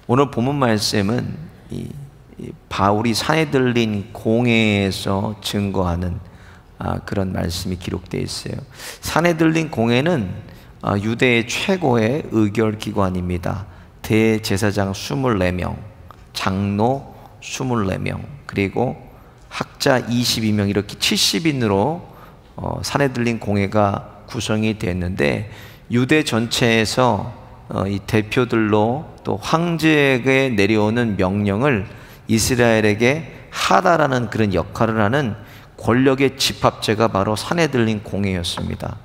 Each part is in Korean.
오늘 본문 말씀은 바울이 산에 들린 공회에서 증거하는 그런 말씀이 기록되어 있어요. 산에 들린 공회는 유대의 최고의 의결기관입니다. 대제사장 24명, 장로 24명, 그리고 학자 22명, 이렇게 70인으로 산에 들린 공회가 구성이 됐는데, 유대 전체에서 이 대표들로 또 황제에게 내려오는 명령을 이스라엘에게 하다라는 그런 역할을 하는 권력의 집합체가 바로 산에 들린 공회였습니다.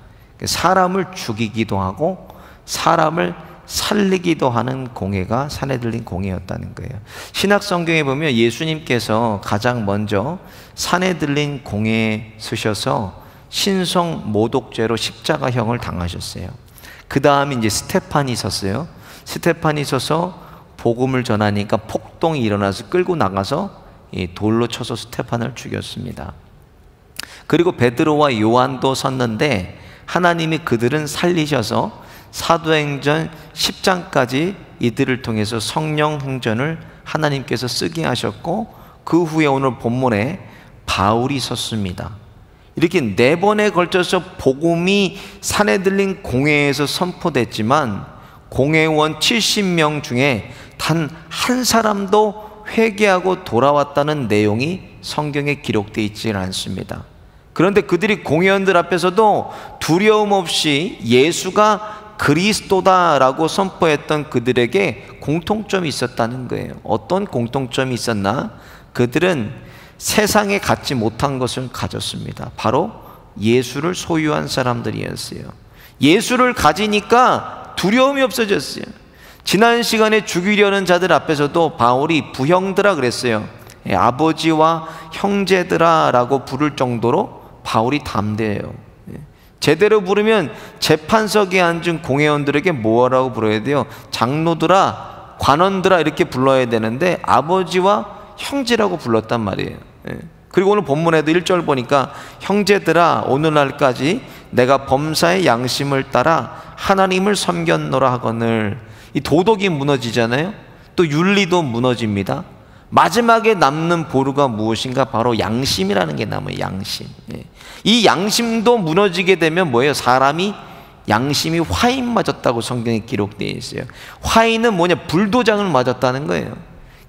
사람을 죽이기도 하고 사람을 살리기도 하는 공회가 산에 들린 공회였다는 거예요. 신약 성경에 보면 예수님께서 가장 먼저 산에 들린 공회에 서셔서 신성 모독죄로 십자가형을 당하셨어요. 그 다음에 이제 스테판이 섰어요. 스테판이 서서 복음을 전하니까 폭동이 일어나서 끌고 나가서 돌로 쳐서 스테판을 죽였습니다. 그리고 베드로와 요한도 섰는데 하나님이 그들은 살리셔서 사도행전 10장까지 이들을 통해서 성령 행전을 하나님께서 쓰게 하셨고, 그 후에 오늘 본문에 바울이 섰습니다. 이렇게 4번에 걸쳐서 복음이 산에 들린 공회에서 선포됐지만 공회원 70명 중에 단 한 사람도 회개하고 돌아왔다는 내용이 성경에 기록되어 있지 않습니다. 그런데 그들이 공회원들 앞에서도 두려움 없이 예수가 그리스도다라고 선포했던 그들에게 공통점이 있었다는 거예요. 어떤 공통점이 있었나? 그들은 세상에 갖지 못한 것을 가졌습니다. 바로 예수를 소유한 사람들이었어요. 예수를 가지니까 두려움이 없어졌어요. 지난 시간에 죽이려는 자들 앞에서도 바울이 부형들아 그랬어요. 아버지와 형제들아 라고 부를 정도로 바울이 담대해요. 제대로 부르면 재판석에 앉은 공회원들에게 뭐라고 불러야 돼요? 장로들아, 관원들아 이렇게 불러야 되는데 아버지와 형제라고 불렀단 말이에요. 그리고 오늘 본문에도 1절 보니까 형제들아, 오늘날까지 내가 범사의 양심을 따라 하나님을 섬겼노라 하거늘. 이 도덕이 무너지잖아요. 또 윤리도 무너집니다. 마지막에 남는 보루가 무엇인가? 바로 양심이라는 게 남아요. 양심. 이 양심도 무너지게 되면 뭐예요? 사람이 양심이 화인 맞았다고 성경에 기록되어 있어요. 화인은 뭐냐? 불도장을 맞았다는 거예요.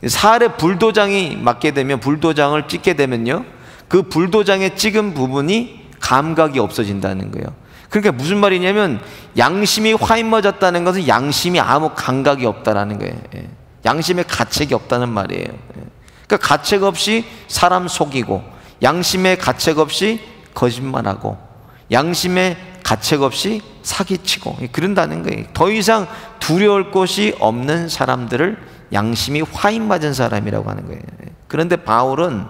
살에 불도장이 맞게 되면, 불도장을 찍게 되면요, 그 불도장에 찍은 부분이 감각이 없어진다는 거예요. 그러니까 무슨 말이냐면 양심이 화인 맞았다는 것은 양심이 아무 감각이 없다라는 거예요. 양심에 가책이 없다는 말이에요. 그러니까 가책 없이 사람 속이고, 양심에 가책 없이 거짓말하고, 양심에 가책 없이 사기치고 그런다는 거예요. 더 이상 두려울 것이 없는 사람들을 양심이 화인 맞은 사람이라고 하는 거예요. 그런데 바울은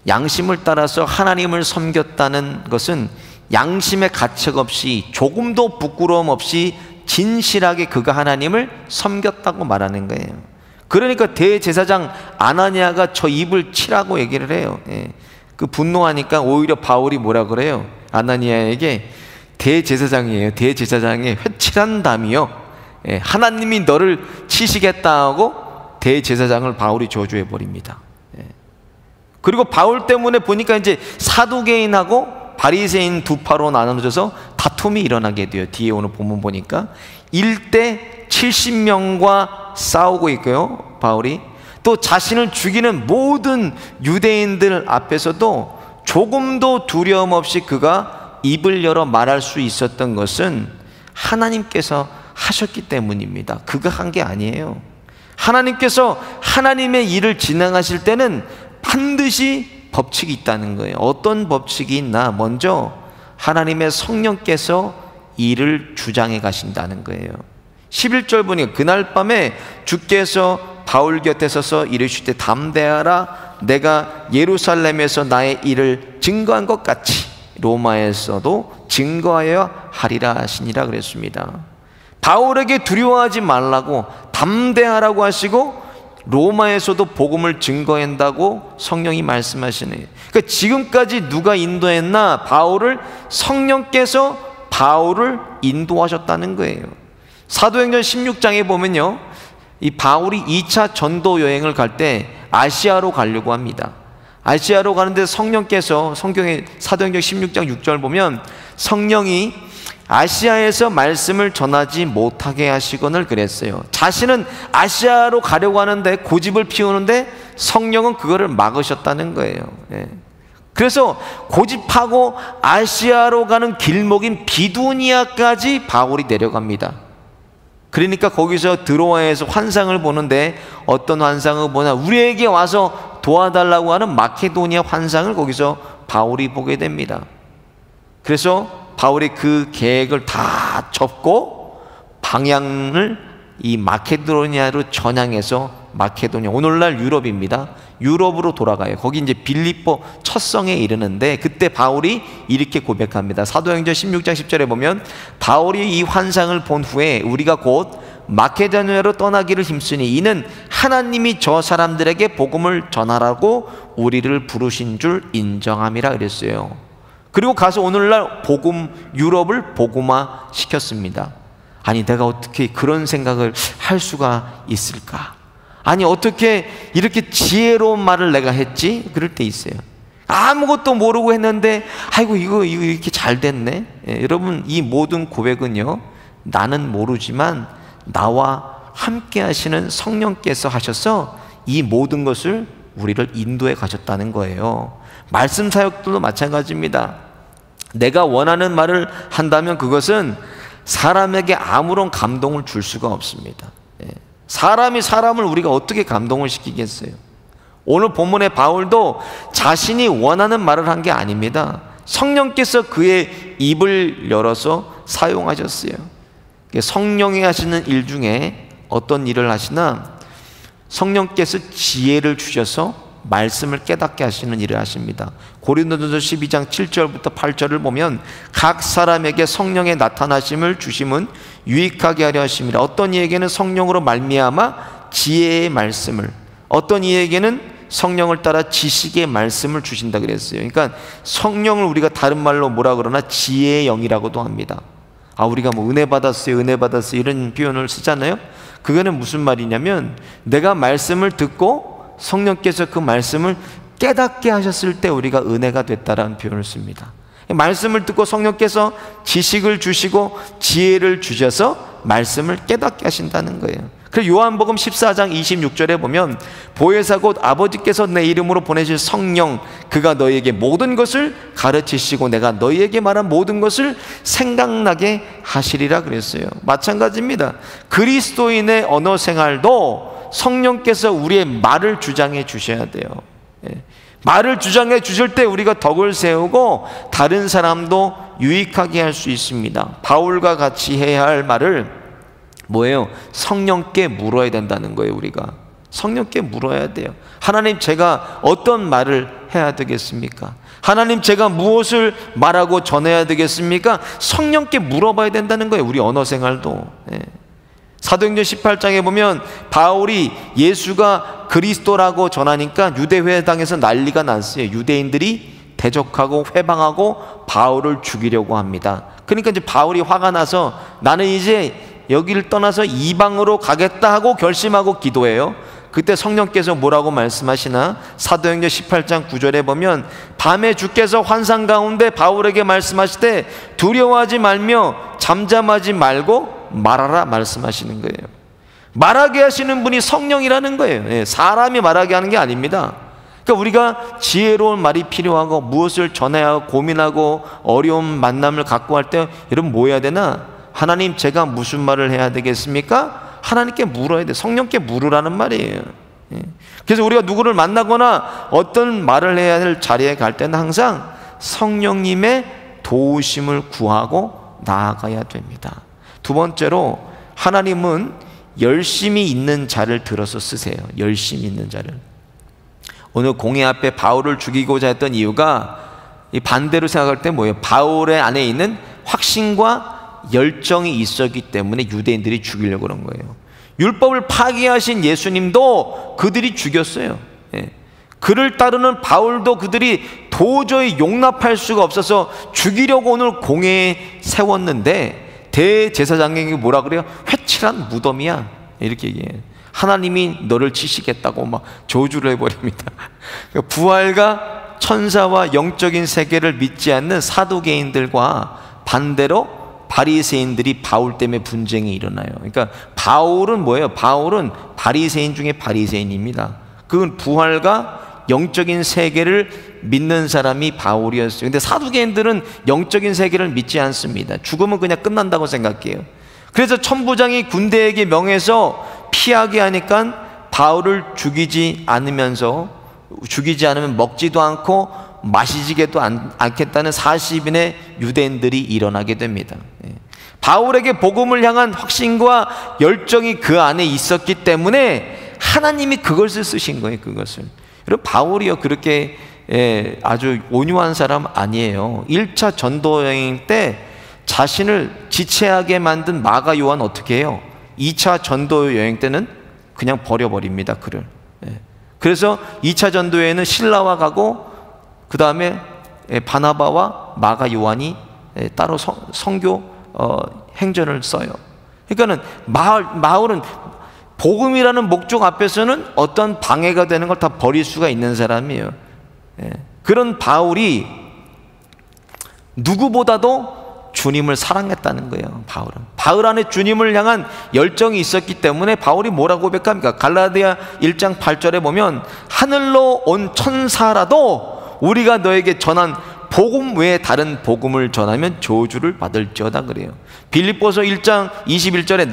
양심을 따라서 하나님을 섬겼다는 것은 양심에 가책 없이, 조금도 부끄러움 없이 진실하게 그가 하나님을 섬겼다고 말하는 거예요. 그러니까 대제사장 아나니아가 저 입을 치라고 얘기를 해요. 그 분노하니까 오히려 바울이 뭐라 그래요? 아나니아에게 대제사장이에요. 대제사장의 회칠한 담이요, 하나님이 너를 치시겠다 하고 대제사장을 바울이 저주해 버립니다. 그리고 바울 때문에 보니까 이제 사두개인하고 바리새인 두 파로 나눠져서 다툼이 일어나게 돼요. 뒤에 오늘 본문 보니까 1대 70명과 싸우고 있고요. 바울이 또 자신을 죽이는 모든 유대인들 앞에서도 조금도 두려움 없이 그가 입을 열어 말할 수 있었던 것은 하나님께서 하셨기 때문입니다. 그가 한 게 아니에요. 하나님께서 하나님의 일을 진행하실 때는 반드시 법칙이 있다는 거예요. 어떤 법칙이 있나? 먼저 하나님의 성령께서 일을 주장해 가신다는 거예요. 11절 보니까 그날 밤에 주께서 바울 곁에 서서 이르시되 담대하라, 내가 예루살렘에서 나의 일을 증거한 것 같이 로마에서도 증거하여야 하리라 하시니라 그랬습니다. 바울에게 두려워하지 말라고, 담대하라고 하시고 로마에서도 복음을 증거한다고 성령이 말씀하시네요. 그러니까 지금까지 누가 인도했나? 바울을, 성령께서 바울을 인도하셨다는 거예요. 사도행전 16장에 보면요, 이 바울이 2차 전도 여행을 갈 때 아시아로 가려고 합니다. 아시아로 가는데 성령께서, 성경의 사도행전 16장 6절 보면 성령이 아시아에서 말씀을 전하지 못하게 하시거늘 그랬어요. 자신은 아시아로 가려고 하는데, 고집을 피우는데 성령은 그거를 막으셨다는 거예요. 그래서 고집하고 아시아로 가는 길목인 비두니아까지 바울이 내려갑니다. 그러니까 거기서 드로아에서 환상을 보는데, 어떤 환상을 보나, 우리에게 와서 도와달라고 하는 마케도니아 환상을 거기서 바울이 보게 됩니다. 그래서 바울이 그 계획을 다 접고 방향을 이 마케도니아로 전향해서, 마케도니아, 오늘날 유럽입니다. 유럽으로 돌아가요. 거기 이제 빌립보 첫 성에 이르는데, 그때 바울이 이렇게 고백합니다. 사도행전 16장 10절에 보면, 바울이 이 환상을 본 후에 우리가 곧 마케도니아로 떠나기를 힘쓰니 이는 하나님이 저 사람들에게 복음을 전하라고 우리를 부르신 줄 인정함이라 그랬어요. 그리고 가서 오늘날 유럽을 복음화 시켰습니다. 아니, 내가 어떻게 그런 생각을 할 수가 있을까? 아니, 어떻게 이렇게 지혜로운 말을 내가 했지? 그럴 때 있어요. 아무것도 모르고 했는데, 아이고, 이거 이렇게 잘 됐네. 여러분, 이 모든 고백은요, 나는 모르지만 나와 함께 하시는 성령께서 하셔서 이 모든 것을 우리를 인도해 가셨다는 거예요. 말씀 사역도 마찬가지입니다. 내가 원하는 말을 한다면 그것은 사람에게 아무런 감동을 줄 수가 없습니다. 사람이 사람을 우리가 어떻게 감동을 시키겠어요? 오늘 본문의 바울도 자신이 원하는 말을 한 게 아닙니다. 성령께서 그의 입을 열어서 사용하셨어요. 성령이 하시는 일 중에 어떤 일을 하시나, 성령께서 지혜를 주셔서 말씀을 깨닫게 하시는 일을 하십니다. 고린도전서 12장 7절부터 8절을 보면, 각 사람에게 성령의 나타나심을 주심은 유익하게 하려 하심이라. 어떤 이에게는 성령으로 말미암아 지혜의 말씀을, 어떤 이에게는 성령을 따라 지식의 말씀을 주신다 그랬어요. 그러니까 성령을 우리가 다른 말로 뭐라 그러나 지혜의 영이라고도 합니다. 우리가 뭐 은혜 받았어요, 은혜 받았어요 이런 표현을 쓰잖아요. 그거는 무슨 말이냐면, 내가 말씀을 듣고 성령께서 그 말씀을 깨닫게 하셨을 때 우리가 은혜가 됐다라는 표현을 씁니다. 말씀을 듣고 성령께서 지식을 주시고 지혜를 주셔서 말씀을 깨닫게 하신다는 거예요. 그래서 요한복음 14장 26절에 보면, 보혜사 곧 아버지께서 내 이름으로 보내실 성령, 그가 너희에게 모든 것을 가르치시고 내가 너희에게 말한 모든 것을 생각나게 하시리라 그랬어요. 마찬가지입니다. 그리스도인의 언어 생활도 성령께서 우리의 말을 주장해 주셔야 돼요. 말을 주장해 주실 때 우리가 덕을 세우고 다른 사람도 유익하게 할 수 있습니다. 바울과 같이 해야 할 말을 뭐예요? 성령께 물어야 된다는 거예요. 우리가 성령께 물어야 돼요. 하나님, 제가 어떤 말을 해야 되겠습니까? 하나님, 제가 무엇을 말하고 전해야 되겠습니까? 성령께 물어봐야 된다는 거예요. 우리 언어 생활도. 사도행전 18장에 보면 바울이 예수가 그리스도라고 전하니까 유대회당에서 난리가 났어요. 유대인들이 대적하고 회방하고 바울을 죽이려고 합니다. 그러니까 이제 바울이 화가 나서 나는 이제 여기를 떠나서 이방으로 가겠다 하고 결심하고 기도해요. 그때 성령께서 뭐라고 말씀하시나? 사도행전 18장 9절에 보면, 밤에 주께서 환상 가운데 바울에게 말씀하실 때 두려워하지 말며 잠잠하지 말고 말하라 말씀하시는 거예요. 말하게 하시는 분이 성령이라는 거예요. 사람이 말하게 하는 게 아닙니다. 그러니까 우리가 지혜로운 말이 필요하고 무엇을 전해야 하고 고민하고 어려운 만남을 갖고 할 때, 여러분 뭐 해야 되나? 하나님, 제가 무슨 말을 해야 되겠습니까? 하나님께 물어야 돼. 성령께 물으라는 말이에요. 그래서 우리가 누구를 만나거나 어떤 말을 해야 할 자리에 갈 때는 항상 성령님의 도우심을 구하고 나아가야 됩니다. 두 번째로, 하나님은 열심히 있는 자를 들어서 쓰세요. 열심히 있는 자를. 오늘 공회 앞에 바울을 죽이고자 했던 이유가, 이 반대로 생각할 때 뭐예요? 바울의 안에 있는 확신과 열정이 있었기 때문에 유대인들이 죽이려고 그런 거예요. 율법을 파기하신 예수님도 그들이 죽였어요. 그를 따르는 바울도 그들이 도저히 용납할 수가 없어서 죽이려고 오늘 공회에 세웠는데, 대제사장에게 뭐라 그래요? 회칠한 무덤이야, 이렇게 얘기해요. 하나님이 너를 치시겠다고 막 저주를 해버립니다. 그러니까 부활과 천사와 영적인 세계를 믿지 않는 사두개인들과 반대로 바리새인들이 바울 때문에 분쟁이 일어나요. 그러니까 바울은 뭐예요? 바울은 바리새인 중에 바리새인입니다. 그건 부활과 영적인 세계를 믿는 사람이 바울이었어요. 근데 사두개인들은 영적인 세계를 믿지 않습니다. 죽으면 그냥 끝난다고 생각해요. 그래서 천부장이 군대에게 명해서 피하게 하니까 바울을 죽이지 않으면 먹지도 않고 마시지도 않겠다는 40인의 유대인들이 일어나게 됩니다. 바울에게 복음을 향한 확신과 열정이 그 안에 있었기 때문에 하나님이 그것을 쓰신 거예요. 그것을. 여러분, 바울이요 그렇게 아주 온유한 사람 아니에요. 1차 전도 여행 때 자신을 지체하게 만든 마가 요한 어떻게 해요? 2차 전도 여행 때는 그냥 버려버립니다. 그를. 그래서 2차 전도회에는 실라와 가고 그 다음에 바나바와 마가 요한이 따로 선교 행전을 써요. 그러니까는 바울은 복음이라는 목적 앞에서는 어떤 방해가 되는 걸 다 버릴 수가 있는 사람이에요. 그런 바울이 누구보다도 주님을 사랑했다는 거예요. 바울 안에 주님을 향한 열정이 있었기 때문에 바울이 뭐라고 고백합니까? 갈라디아 1장 8절에 보면 하늘로 온 천사라도 우리가 너에게 전한 복음 외에 다른 복음을 전하면 저주를 받을지어다 그래요. 빌립보서 1장 21절에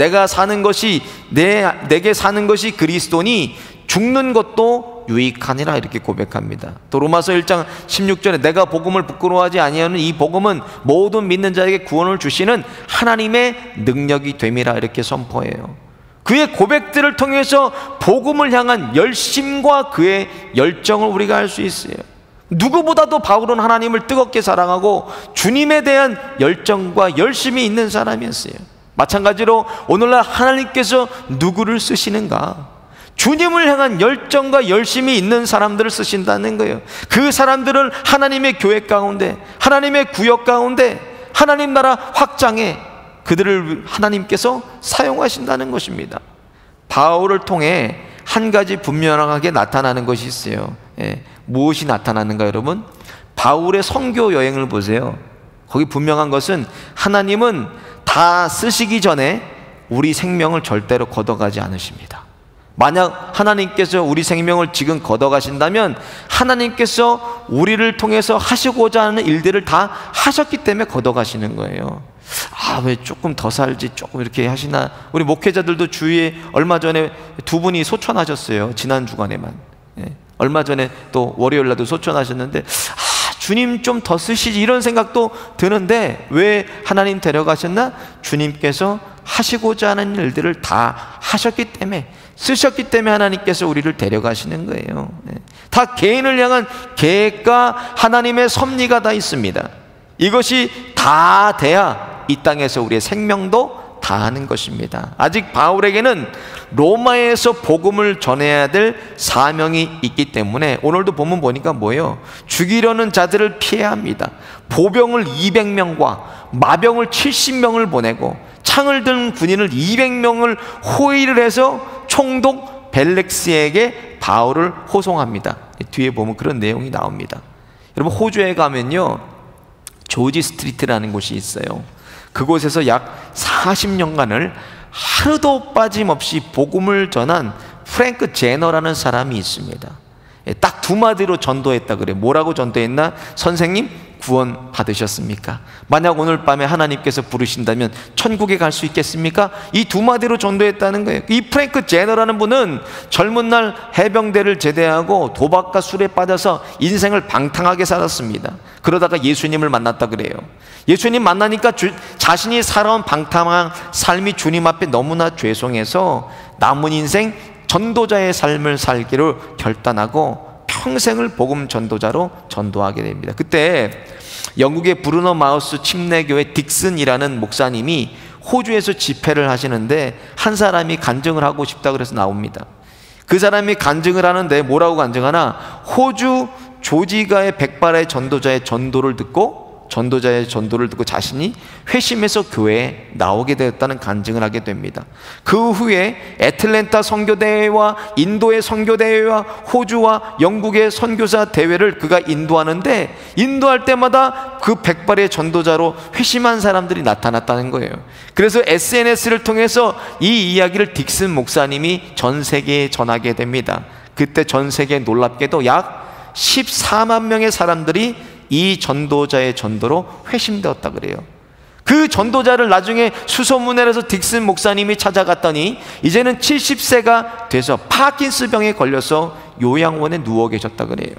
내게 사는 것이 그리스도니 죽는 것도 유익하니라 이렇게 고백합니다. 또 로마서 1장 16절에 내가 복음을 부끄러워하지 아니하는 이 복음은 모든 믿는 자에게 구원을 주시는 하나님의 능력이 됨이라 이렇게 선포해요. 그의 고백들을 통해서 복음을 향한 열심과 그의 열정을 우리가 알 수 있어요. 누구보다도 바울은 하나님을 뜨겁게 사랑하고 주님에 대한 열정과 열심이 있는 사람이었어요. 마찬가지로 오늘날 하나님께서 누구를 쓰시는가? 주님을 향한 열정과 열심이 있는 사람들을 쓰신다는 거예요. 그 사람들은 하나님의 교회 가운데, 하나님의 구역 가운데, 하나님 나라 확장에 그들을 하나님께서 사용하신다는 것입니다. 바울을 통해 한 가지 분명하게 나타나는 것이 있어요. 무엇이 나타나는가 여러분? 바울의 선교 여행을 보세요. 거기 분명한 것은 하나님은 다 쓰시기 전에 우리 생명을 절대로 걷어가지 않으십니다. 만약 하나님께서 우리 생명을 지금 걷어가신다면 하나님께서 우리를 통해서 하시고자 하는 일들을 다 하셨기 때문에 걷어가시는 거예요. 왜 조금 더 살지 조금 이렇게 하시나. 우리 목회자들도 주위에 얼마 전에 두 분이 소천하셨어요. 지난 주간에만. 얼마 전에 또 월요일날도 소천하셨는데 주님 좀 더 쓰시지 이런 생각도 드는데 왜 하나님 데려가셨나? 주님께서 하시고자 하는 일들을 다 하셨기 때문에, 쓰셨기 때문에 하나님께서 우리를 데려가시는 거예요. 다 개인을 향한 계획과 하나님의 섭리가 다 있습니다. 이것이 다 돼야 이 땅에서 우리의 생명도 다하는 것입니다. 아직 바울에게는 로마에서 복음을 전해야 될 사명이 있기 때문에 오늘도 본문 보니까 뭐예요? 죽이려는 자들을 피해야 합니다. 보병을 200명과 마병을 70명을 보내고 창을 든 군인을 200명을 호위를 해서 총독 벨렉스에게 바울을 호송합니다. 뒤에 보면 그런 내용이 나옵니다. 여러분, 호주에 가면요 조지 스트리트라는 곳이 있어요. 그곳에서 약 40년간을 하루도 빠짐없이 복음을 전한 프랭크 제너라는 사람이 있습니다. 딱 두 마디로 전도했다 그래요. 뭐라고 전도했나? 선생님, 구원 받으셨습니까? 만약 오늘 밤에 하나님께서 부르신다면 천국에 갈 수 있겠습니까? 이 두 마디로 전도했다는 거예요. 이 프랭크 제너라는 분은 젊은 날 해병대를 제대하고 도박과 술에 빠져서 인생을 방탕하게 살았습니다. 그러다가 예수님을 만났다 그래요. 예수님 만나니까 자신이 살아온 방탕한 삶이 주님 앞에 너무나 죄송해서 남은 인생 전도자의 삶을 살기로 결단하고 평생을 복음 전도자로 전도하게 됩니다. 그때 영국의 브루너 마우스 침례교회 딕슨이라는 목사님이 호주에서 집회를 하시는데 한 사람이 간증을 하고 싶다 그래서 나옵니다. 그 사람이 간증을 하는데 뭐라고 간증하나? 호주 조지가의 백발의 전도자의 전도를 듣고 전도자의 전도를 듣고 자신이 회심해서 교회에 나오게 되었다는 간증을 하게 됩니다. 그 후에 애틀랜타 선교대회와 인도의 선교대회와 호주와 영국의 선교사 대회를 그가 인도하는데, 인도할 때마다 그 백발의 전도자로 회심한 사람들이 나타났다는 거예요. 그래서 SNS를 통해서 이 이야기를 딕슨 목사님이 전 세계에 전하게 됩니다. 그때 전 세계에 놀랍게도 약 14만 명의 사람들이 이 전도자의 전도로 회심되었다 그래요. 그 전도자를 나중에 수소문해서 딕슨 목사님이 찾아갔더니 이제는 70세가 돼서 파킨스병에 걸려서 요양원에 누워 계셨다 그래요.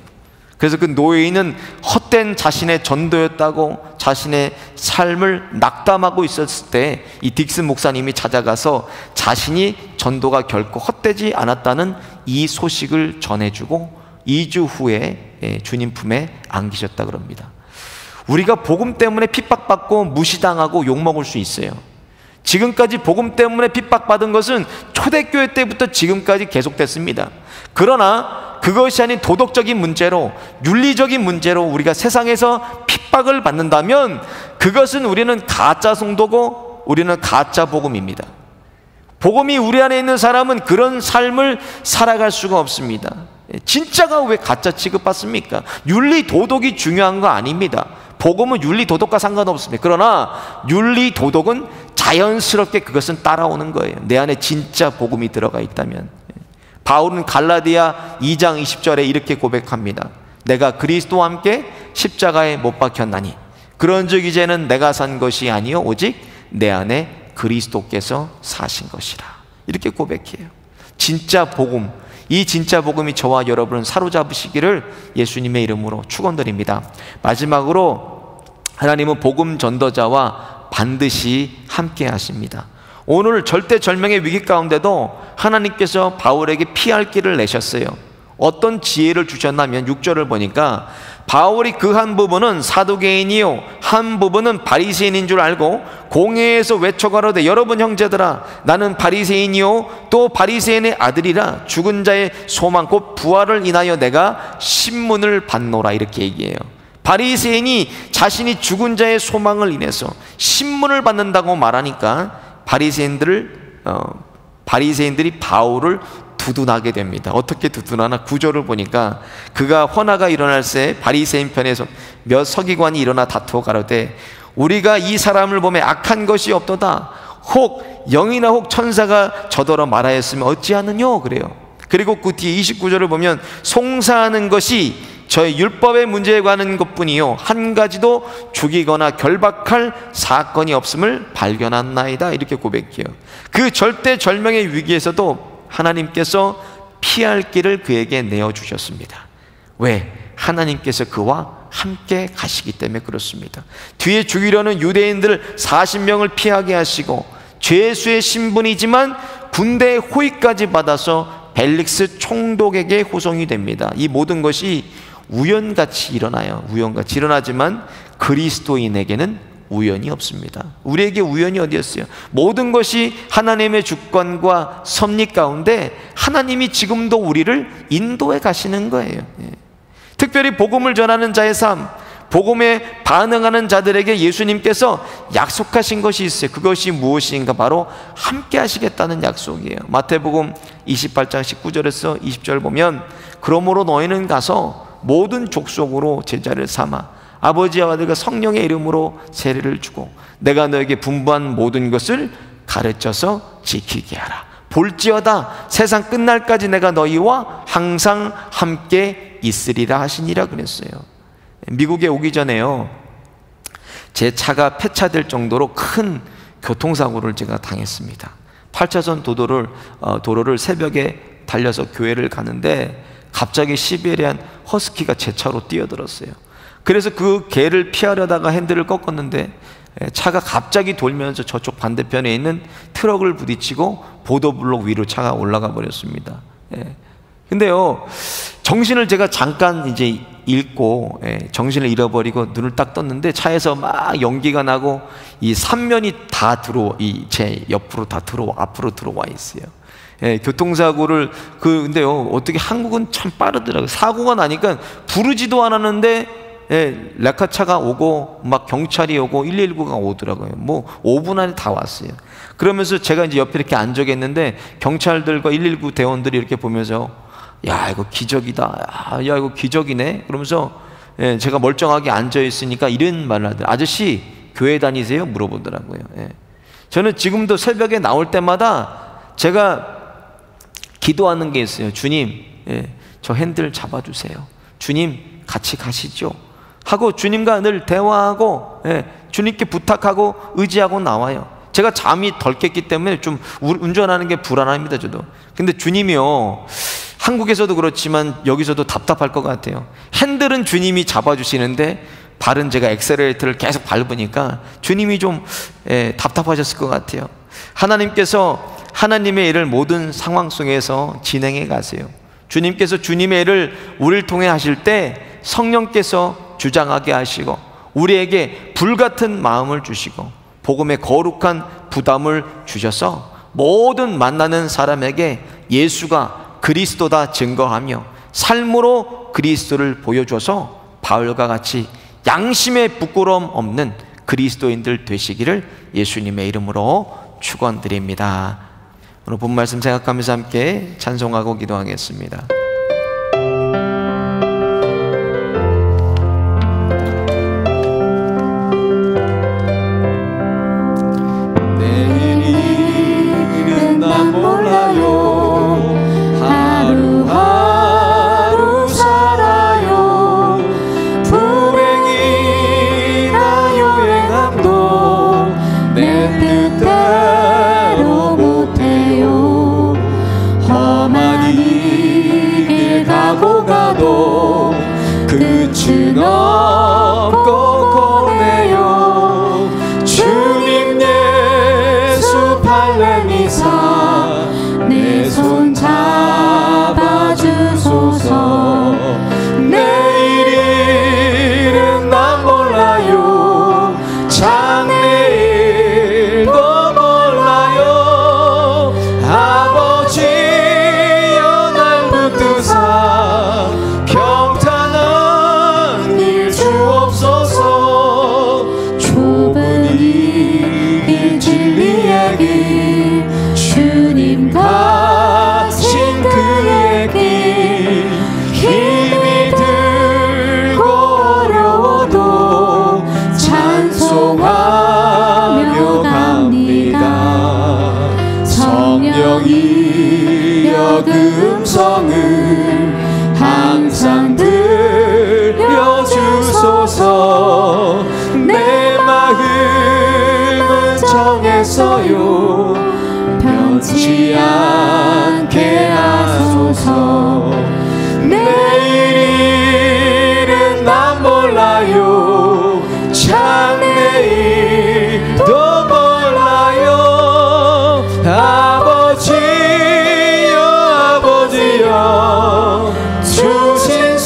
그래서 그 노예인은 헛된 자신의 전도였다고 자신의 삶을 낙담하고 있었을 때 이 딕슨 목사님이 찾아가서 자신이 전도가 결코 헛되지 않았다는 이 소식을 전해주고 2주 후에 주님 품에 안기셨다 그럽니다. 우리가 복음 때문에 핍박받고 무시당하고 욕먹을 수 있어요. 지금까지 복음 때문에 핍박받은 것은 초대교회 때부터 지금까지 계속됐습니다. 그러나 그것이 아닌 도덕적인 문제로, 윤리적인 문제로 우리가 세상에서 핍박을 받는다면 그것은 우리는 가짜 성도고 우리는 가짜 복음입니다. 복음이 우리 안에 있는 사람은 그런 삶을 살아갈 수가 없습니다. 진짜가 왜 가짜 취급받습니까? 윤리 도덕이 중요한 거 아닙니다. 복음은 윤리 도덕과 상관없습니다. 그러나 윤리 도덕은 자연스럽게 그것은 따라오는 거예요. 내 안에 진짜 복음이 들어가 있다면. 바울은 갈라디아 2장 20절에 이렇게 고백합니다. 내가 그리스도와 함께 십자가에 못 박혔나니 그런즉 이제는 내가 산 것이 아니요 오직 내 안에 그리스도께서 사신 것이라. 이렇게 고백해요. 진짜 복음, 이 진짜 복음이 저와 여러분을 사로잡으시기를 예수님의 이름으로 축원드립니다. 마지막으로 하나님은 복음 전도자와 반드시 함께 하십니다. 오늘 절대절명의 위기 가운데도 하나님께서 바울에게 피할 길을 내셨어요. 어떤 지혜를 주셨냐면 6절을 보니까 바울이 그 한 부분은 사두개인이요 한 부분은 바리새인인 줄 알고 공회에서 외쳐가로되 여러분 형제들아 나는 바리새인이요 또 바리새인의 아들이라 죽은 자의 소망 곧 부활을 인하여 내가 신문을 받노라. 이렇게 얘기해요. 바리새인이 자신이 죽은 자의 소망을 인해서 신문을 받는다고 말하니까 바리새인들이 바울을 두둔하게 됩니다. 어떻게 두둔하나? 구절을 보니까 그가 헌화가 일어날 새 바리새인 편에서 몇 서기관이 일어나 다투어 가로되 우리가 이 사람을 보매 악한 것이 없도다. 혹 영이나 혹 천사가 저더러 말하였으면 어찌하느뇨 그래요. 그리고 그 뒤에 29절을 보면 송사하는 것이 저의 율법의 문제에 관한 것뿐이요 한 가지도 죽이거나 결박할 사건이 없음을 발견한나이다. 이렇게 고백해요. 그 절대절명의 위기에서도 하나님께서 피할 길을 그에게 내어주셨습니다. 왜? 하나님께서 그와 함께 가시기 때문에 그렇습니다. 뒤에 죽이려는 유대인들 40명을 피하게 하시고 죄수의 신분이지만 군대의 호위까지 받아서 벨릭스 총독에게 호송이 됩니다. 이 모든 것이 우연같이 일어나요. 우연같이 일어나지만 그리스도인에게는 우연이 없습니다. 우리에게 우연이 어디였어요? 모든 것이 하나님의 주권과 섭리 가운데 하나님이 지금도 우리를 인도해 가시는 거예요. 특별히 복음을 전하는 자의 삶, 복음에 반응하는 자들에게 예수님께서 약속하신 것이 있어요. 그것이 무엇인가? 바로 함께 하시겠다는 약속이에요. 마태복음 28장 19절에서 20절 보면 그러므로 너희는 가서 모든 족속으로 제자를 삼아 아버지와 아들과 성령의 이름으로 세례를 주고 내가 너에게 분부한 모든 것을 가르쳐서 지키게 하라. 볼지어다 세상 끝날까지 내가 너희와 항상 함께 있으리라 하시니라 그랬어요. 미국에 오기 전에요 제 차가 폐차될 정도로 큰 교통사고를 제가 당했습니다. 8차선 도로를 새벽에 달려서 교회를 가는데 갑자기 시베리안 허스키가 제 차로 뛰어들었어요. 그래서 그 개를 피하려다가 핸들을 꺾었는데 차가 갑자기 돌면서 저쪽 반대편에 있는 트럭을 부딪히고 보도블록 위로 차가 올라가 버렸습니다. 근데요 정신을 제가 잠깐 이제 잃고 정신을 잃어버리고 눈을 딱 떴는데 차에서 막 연기가 나고 이 3면이 다 제 옆으로 다 앞으로 들어와 있어요. 교통사고를 근데요 어떻게 한국은 참 빠르더라고요. 사고가 나니까 부르지도 않았는데 레카차가 오고 막 경찰이 오고 119가 오더라고요. 뭐 5분 안에 다 왔어요. 그러면서 제가 이제 옆에 이렇게 앉아 있는데 경찰들과 119 대원들이 이렇게 보면서 야 이거 기적이다, 야 이거 기적이네 그러면서 제가 멀쩡하게 앉아 있으니까 이런 말을 하더라고요. 아저씨 교회 다니세요? 물어보더라고요. 저는 지금도 새벽에 나올 때마다 제가 기도하는 게 있어요. 주님, 저 핸들 잡아주세요. 주님 같이 가시죠 하고 주님과 늘 대화하고 주님께 부탁하고 의지하고 나와요. 제가 잠이 덜 깼기 때문에 좀 운전하는 게 불안합니다. 저도. 근데 주님이요, 한국에서도 그렇지만 여기서도 답답할 것 같아요. 핸들은 주님이 잡아주시는데 발은 제가 엑셀레이터를 계속 밟으니까 주님이 좀 답답하셨을 것 같아요. 하나님께서 하나님의 일을 모든 상황 속에서 진행해 가세요. 주님께서 주님의 일을 우리를 통해 하실 때 성령께서 주장하게 하시고 우리에게 불같은 마음을 주시고 복음의 거룩한 부담을 주셔서 모든 만나는 사람에게 예수가 그리스도다 증거하며 삶으로 그리스도를 보여줘서 바울과 같이 양심의 부끄러움 없는 그리스도인들 되시기를 예수님의 이름으로 축원드립니다. 오늘 본 말씀 생각하면서 함께 찬송하고 기도하겠습니다. 내일은 난 몰라요. 하루하루 살아요. 불행이나 유행함도 내 뜻대로 못해요. 험한 이 길 가고 가도 끝은 없고 고네요. 주님 예수 팔레미사 내 손 잡아주소서. 내일은 난 몰라요. 장래일도 몰라요. 아버지여 날 붙드사 평탄한 일 주옵소서. 좁은 이 진리의 길 주님 가신 그의 길 힘이 들고 어려워도 찬송하며 갑니다. 성령이여 그 음성을 항상 들려주소서. 내 마음은 정했어요. 변치 않게 하소서. 내일은 난 몰라요. 장래일도 몰라요. 아버지여 아버지여 주신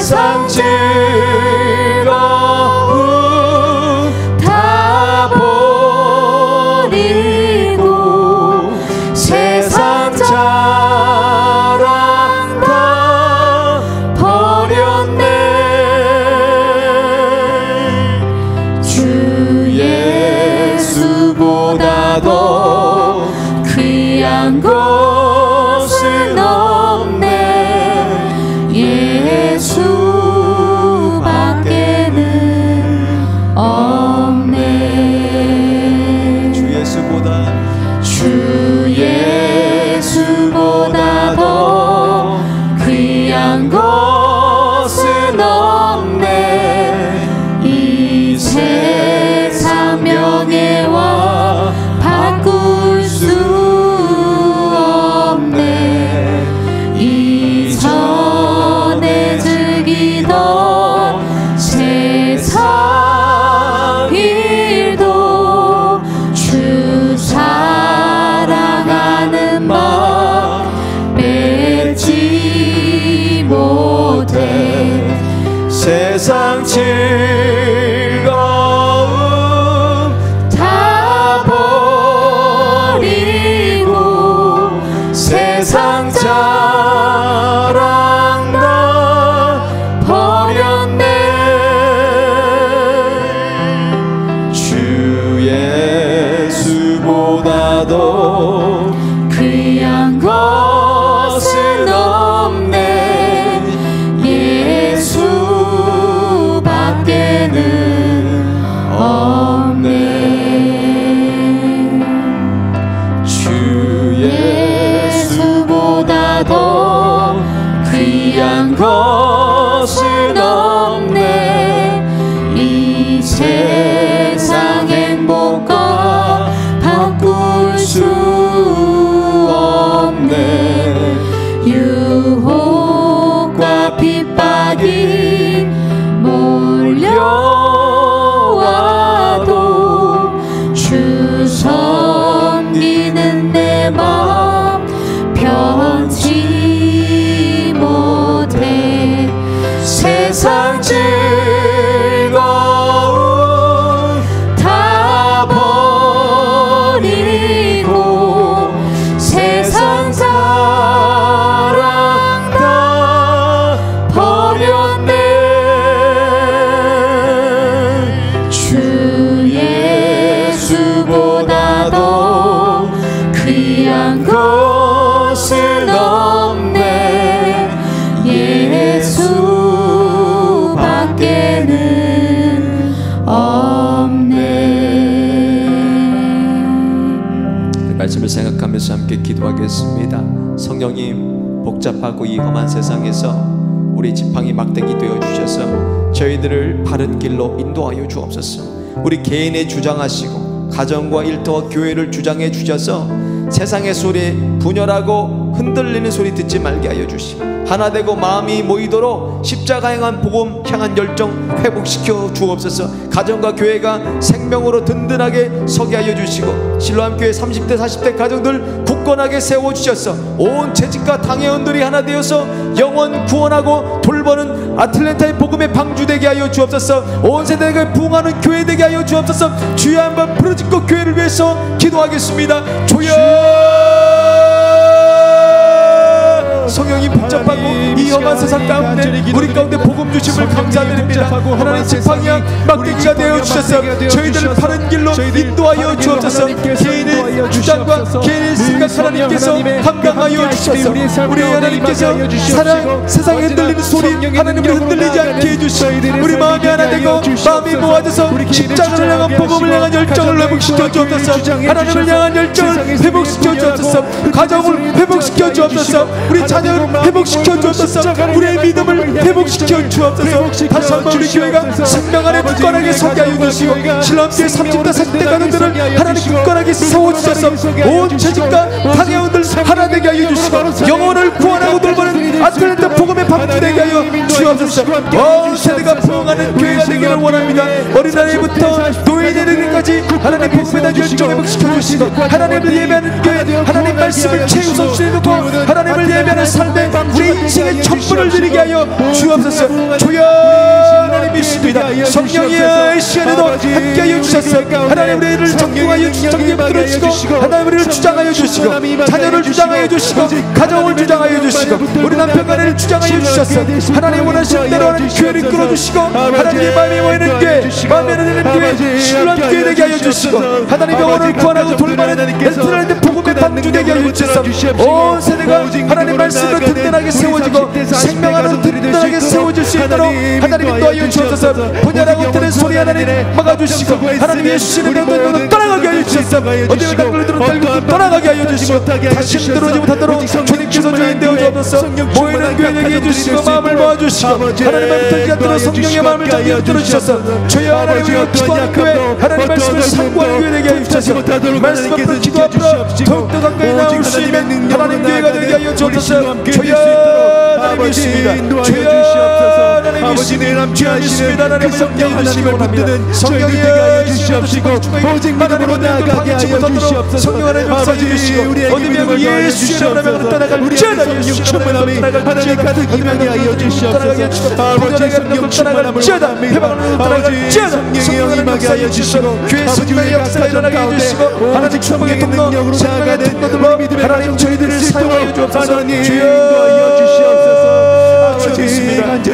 세상 즐거움 다 버리고 세상 자랑 다 버렸네. 주 예수보다 더 귀한 것은 없네. 예수밖에는 없네. 주 예수보다 더 귀한 것은 없네. 이 세상 명예와 바꿀 수 없네. 이전에 즐기던 세상 일도 주 사랑하는 마음 뺏지 못해. 세상 즐거움 다 버리고 세상 자랑 다 버렸네. 주 예수보다 더 귀한 것은 없네. 예수밖에는 없네. 주 예수보다 더 귀한 것은 없네. 이 세상 행복과 바꿀 수 없네. 유혹과 핍박이 몰려와도 주 섬기는 내 맘 변치 못해. 세상 즐거움 다 버리고 세상 자랑 다 버렸네. 주 예수보다 더 귀한 것은 없네. 예수밖에는 없네. 말씀을 생각하면서 함께 기도하겠습니다. 성령님, 복잡하고 이 험한 세상에서 우리 지팡이 막대기 되어 주셔서 저희들을 바른 길로 인도하여 주옵소서. 우리 개인의 주장하시고 가정과 일터와 교회를 주장해 주셔서 세상의 소리에 분열하고 흔들리는 소리 듣지 말게 하여 주시고 하나 되고 마음이 모이도록 십자가 향한 복음 향한 열정 회복시켜 주옵소서. 가정과 교회가 생명으로 든든하게 서게 하여 주시고 실로암교회 30대 40대 가정들 굳건하게 세워주셔서 온 재직과 당회원들이 하나 되어서 영혼 구원하고 돌보는 아틀랜타의 복음의 방주되게 하여 주옵소서. 온 세대가 부흥하는 교회 되게 하여 주옵소서. 주여 한번 부르짖고 교회를 위해서 기도하겠습니다. 주여, 성령이 복잡하고 이 험한 세상 가운데 우리 가운데 복음 주심을 감사드립니다. 하나님 지팡이와 막대기가 되어 주셔서 저희들을 바른 길로 인도하여 주옵소서. 개인의 주장과 개인의 생각 하나님께서 감당하여 주셔서 우리 하나님께서 사랑 세상에 흔들리는 소리 하나님을 흔들리지 않게 해주시고 우리 마음이 하나 되고 마음이 모아져서 십자가를 향한 복음을 향한 열정을 회복시켜 주옵소서. 하나님을 향한 열정을 회복시켜 주옵소서. 가정을 회복시켜 주옵소서. 우리 자녀를 회복시켜 주옵소서. 우리의 믿음을 회복시켜 주옵소서. 다시 한번 우리 교회가 생명 안에 굳건하게 서게 하여 주시고 실로암교회 30대 40대 가정들을 하나님 굳건하게 세워주셔서 온 재직과 당회원들 하나 되게 하여 주시고 영혼을 구원하고 돌보는 아틀랜타 복음의 방주되게 하여 주옵소서. 온 세대가 부흥하는 교회가 되기를 원합니다. 어린아이부터 노인에 이르기까지 하나님 복음에다 열정 회복시켜 주시고 하나님을 예배하는 교회, 하나님 말씀을 최우선순위에 놓고 하나님을 예배하는 삶에 우리 인생의 천분을 드리게 하여 주옵소서. 주여 하나님 믿습니다. 성령이여 이 시간에도 함께하여 주셔서 하나님 우리를 정복하여 들어주시고 하나님 우리를 주장하여 주시고 자녀를 주장하여 주시고 가정을 주장하여 주시고 우리 남편간을 주장하여 주셔서 하나님 원하시는 대로 하나님 교회를 끌어주시고 하나님의 마음이 모이는 교회 마음에 드는 교회 신랄한 교회 되게 하여 주시고 하나님 영혼을 구원하고 돌보는 베테랑들 복음의 방주 되게 하여 주셔서 온 세대가 하나님 말씀으로 든든하게 세워지고 생명하는 든든하게 세워질 수 있도록 하나님 인도하여 주셔서 분야라고 들은 소리 하나님 막아주시고 하나님 예수님의 명령으로 떠나가게 하여 주셔서 어디를 닭을 들어 달고 떠나가게 하여 주시고 다시 들어오지 못하도록 주님께서 주인 되어 주옵소서. 모이는 교회 되게 해주시고 마음을 모아주시고 하나님의 뜻을 들어 성령의 마음을 잡게 들어주셔서 주여 하나님의 기도하는 교회 하나님 말씀을 상고하는 교회 되게 하여 주셔서 말씀 앞으로 기도 앞으로 더욱더 가까이 나올 수 있는 하나님 교회가 되게 하여 주옵소서. 주여 하나님 믿습니다. 주여 하나님 믿습니다. 주여 하나님 성령 하나님을 붙드는 성령이여 주시옵시고 오직 믿음으로 나아가게 하여 주시옵소서. 성령 하나님 역사해 주시고 어디면 예수의 이름으로 떠나갈지어다. 성령 충만함이 하나님 가득 임하게 하여 주시옵소서. 아버지 성령 충만함을 원합니다. 아버지 성령이 임하게 하여 주시고 교회 성령의 역사가 일어나게 해주시고 하나님 충만의 통로 생명의 통로들로 하나님 저희들을 사용하여 주옵소서. 주여 인도하여 주시옵소서. 아버지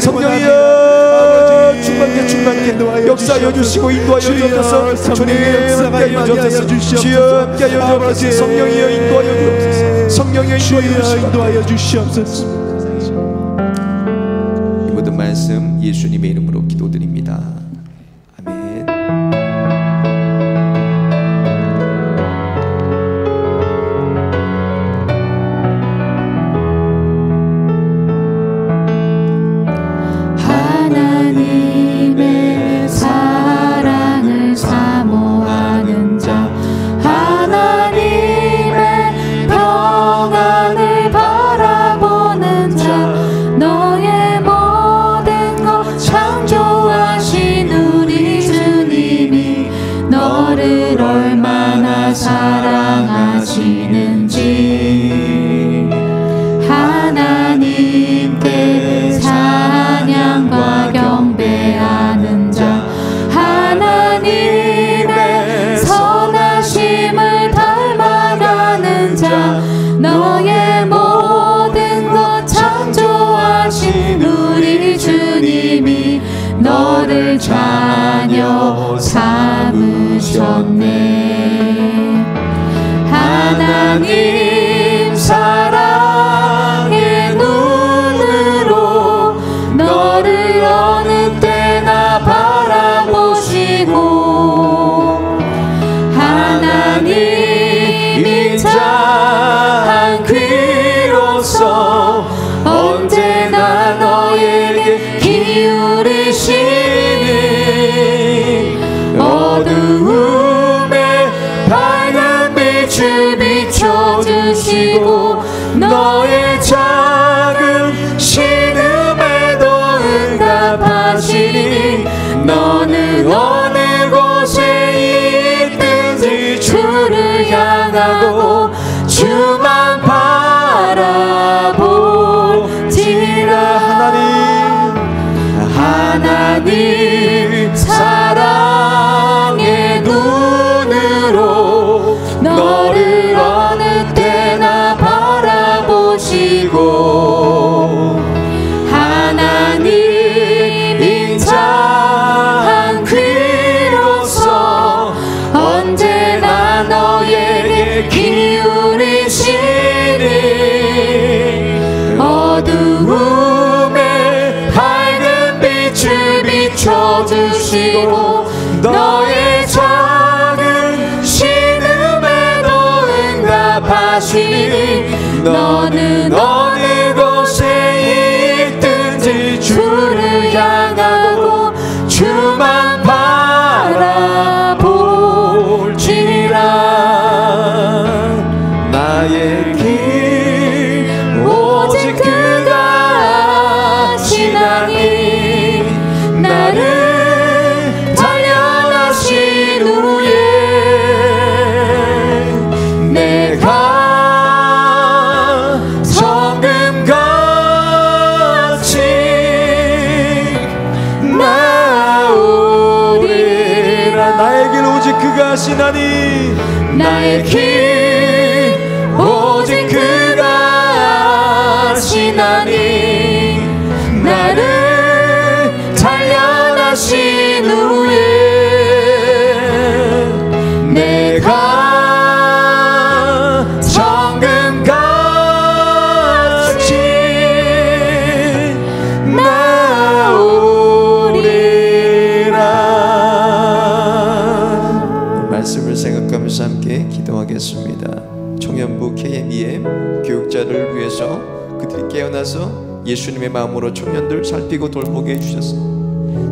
성령이여 충만케 역사하여 주시고 인도하여 주옵소서. 주님의 함께하여 주옵소서. 주여 함께하여 주옵소서. 성령이여 인도하여 주옵소서. 성령이여 인도하여 주시옵소서. 이 모든 말씀 예수님의 이름으로 기도드립니다. 아멘. 하나님의 사랑을 사모하는 자 하나님의 평안을 바라보는 자 너의 모든 것 창조하신 우리 주님이 너를 얼마나 사랑하시는지 하나님께 찬양과 경배하는 자 하나님의 선하심을 닮아가는 자 너의 모든 것 창조하신 우리 주님이 너를 자녀 삼으셨네. 하나님 사랑의 눈으로 너를 어느 때나 바라보시고 하나님이 자한 귀로서 언제나 너에게 기울이시니 어두움에 밝은 빛을 비춰주시고 너의 작은 신음에도 응답하시니 너는 어느 곳에 있든지 주를 향하고 주만 바라보지라. 하나님 사랑의 눈으로 너를 어느 때나 바라보시고 하나님 인자한 귀로서 언제나 너에게 기울이시니 어두움에 밝은 빛을 비춰주시고 너의 작은 신음에도 응답하시니 너는 어느 곳에 있든지 주를 향하고 주만 바라볼지라. 나의 길 오직 그가 신앙이 나를 하시나니 나의 길 오직 그가 아시나니 나를 단련하신 후에 내가 정금같이 나오리라. 말씀을 생각하면서 함께 기도하겠습니다. 청년부 KMEM 교육자를 위해서 그들이 깨어나서 예수님의 마음으로 청년들 살피고 돌보게 해주셔서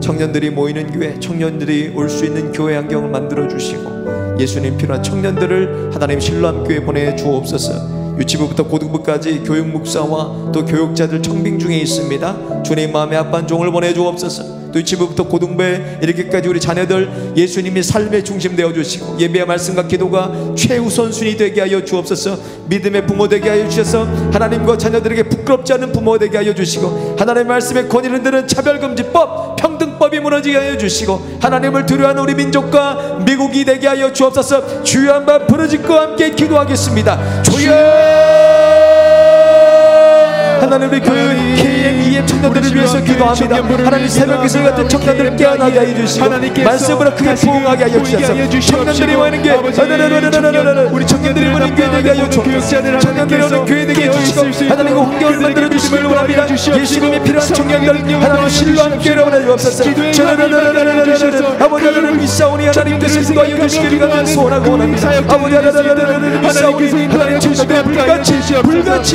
청년들이 모이는 교회, 청년들이 올 수 있는 교회 환경을 만들어 주시고 예수님 필요한 청년들을 하나님 신뢰함 교회 보내 주옵소서. 유치부부터 고등부까지 교육 목사와 또 교육자들 청빙 중에 있습니다. 주님 마음에 합한 종을 보내 주옵소서. 또 유치부부터 고등부에 이렇게까지 우리 자녀들 예수님이 삶의 중심 되어 주시고 예배와 말씀과 기도가 최우선순위 되게 하여 주옵소서. 믿음의 부모 되게 하여 주셔서 하나님과 자녀들에게 부끄럽지 않은 부모 되게 하여 주시고 하나님의 말씀에 권위를 드는 차별금지법, 평등법이 무너지게 하여 주시고 하나님을 두려워하는 우리 민족과 미국이 되게 하여 주옵소서. 주여 한번 부르짖고 함께 기도하겠습니다. 주여 하나님 우리 교회 KMEM 청년들을 위해서 기도합니다. 하나님 새벽 기술 같은 청년들을 깨어나게 하여 주시고 말씀으로 크게 부흥하게 하여 주셔서 청년들이 모이는 교회 우리 청년들이 모이는 교회 되게 하여 주옵소서. 청년들이 오는 교회 되게 해주시고 하나님 그 환경을 만들어 주시길 원합니다. 예수님이 필요한 청년들 하나님 신뢰하는 교회로 보내주옵소서. 아버지 하나님 믿사오니 하나님께서 인도하여 주시기를 간절히 소원하고 원합니다. 아버지 하나님 믿사오니 하나님 청년들의 불같이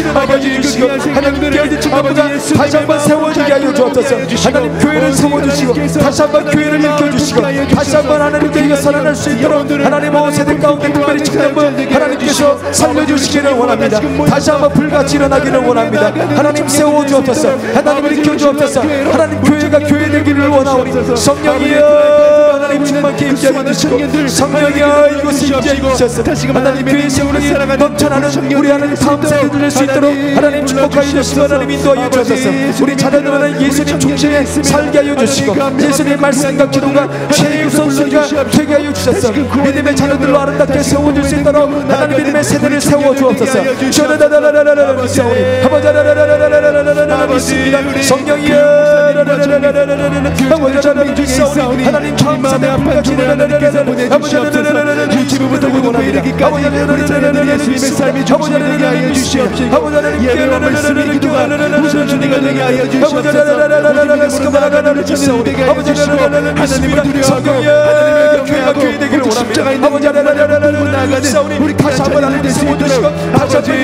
일어나게 하여 주시고 하나님 교회의 청년보다 다시 한번 세워지게 하여 주옵소서. 하나님 교회를 세워주시고 다시 한번 교회를 일으켜주시고 다시 한번 하나님 교회가 살아날 수 있도록 하나님 온 세대 가운데 특별히 청년부 하나님께서 살려주시기를 원합니다. 다시 한번 불같이 일어나기를 원합니다. 하나님 세워주옵소서. 하나님 일으켜주옵소서. 하나님 교회가 교회 되기를 원하오니 성령이여 하나님 충만케 임재하여 주시고 성령이여 이곳에 임재하여 주셔서 하나님 교회 세우는 넘쳐나는 우리 하나님 다음 세대들 낼 수 있도록 하나님 축복하여 주시고 하나님 인도하여 주셔서 우리 자녀들은 예수님 중심에 살게 하여 주시고 예수님 말씀과 기도가 최우선순위가 되게 하여 주셔서 믿음의 자녀들로 아름답게 세워줄 수 있도록 하나님 믿음의 세대를 세워주옵소서. 믿습니다. 성령이여 하나님 감사의 불같이 유치부부터 원합니다. 우리 자녀들 예수님의 삶이 중심이 되게 하여 주시옵시고 예배와 말씀의 기도가 우선순위가 되게 하여 주시옵소서. 우리 나아가는 청년이 되게 하여 주시고 하나님을 두려워하고 하나님을 경외하고 우리 십자가 있는 자들을 나아가는 우리 다시 한번 하나님 세워주시고 다시 한번